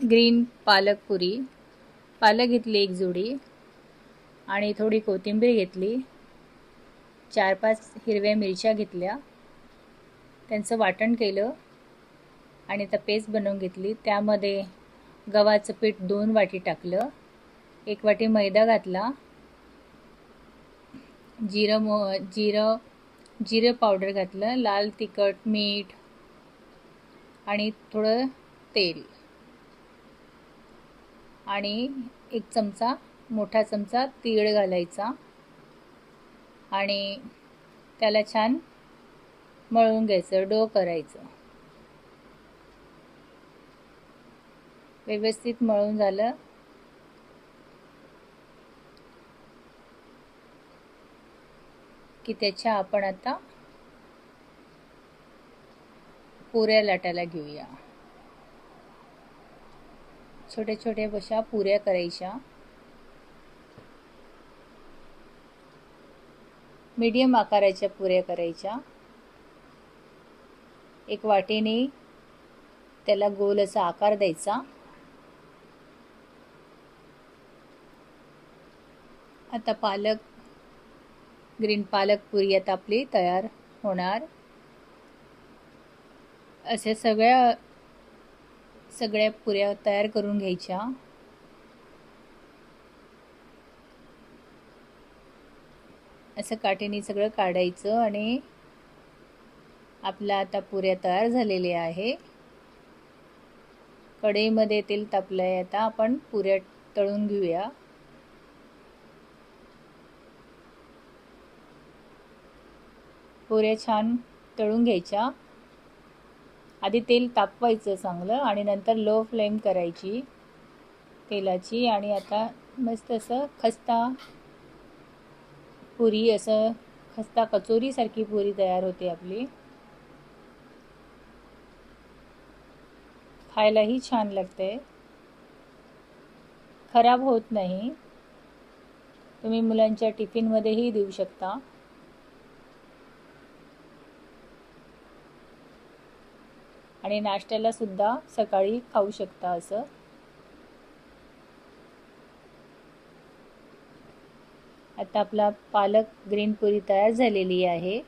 Green पालक पुरी. पालक घेतली एक जुडी आणि थोडी कोथिंबीर घेतली. 4-5 हिरव्या मिरच्या घेतल्या, त्यांचं वाटण केलं आणि आता पेस्ट बनवून घेतली. त्यामध्ये गव्हाचं पीठ 2 वाटी टाकलं, 1 वाटी मैदा घातला, जिरं पावडर घातलं, लाल तिखट, मीठ आणि थोडं तेल आणि 1 मोठा चमचा तीळ घालायचा आणि त्याला छान मळून घ्यायचं, डो करायचं. व्यवस्थित मळून झालं की त्याच्या आपण आता पुऱ्या लाटायला घेऊया. छोट्या छोट्या अशा पुऱ्या करायच्या. मीडियम आकाराच्या पुऱ्या करायच्या. एक वाटीने त्याला गोल असा आकार द्यायचा. आता ग्रीन पालक पुरी आता आपली तयार होणार. असे सगळ्या पुऱ्या तयार करून घ्यायच्या. असं काठीने सगळं काढायचं आणि आपला आता पुऱ्या तयार झालेल्या आहे. कढईमध्ये तेल तापलंय. आता आपण पुऱ्या तळून घेऊया. पुऱ्या छान तळून घ्यायच्या. आधी तेल तापवायचं चांगलं आणि नंतर लो फ्लेम करायची तेलाची. आणि आता मस्त असं खस्ता पुरी, असं खस्ता कचोरी सारखी पुरी तयार होते आपली. खायलाही छान लागते, खराब होत नाही. तुम्ही मुलांच्या टिफिनमध्येही देऊ शकता. आणि नाश्त्याला सुद्धा सकाळी खाऊ शकता असं. आता आपला पालक ग्रीन पुरी तयार झालेली आहे.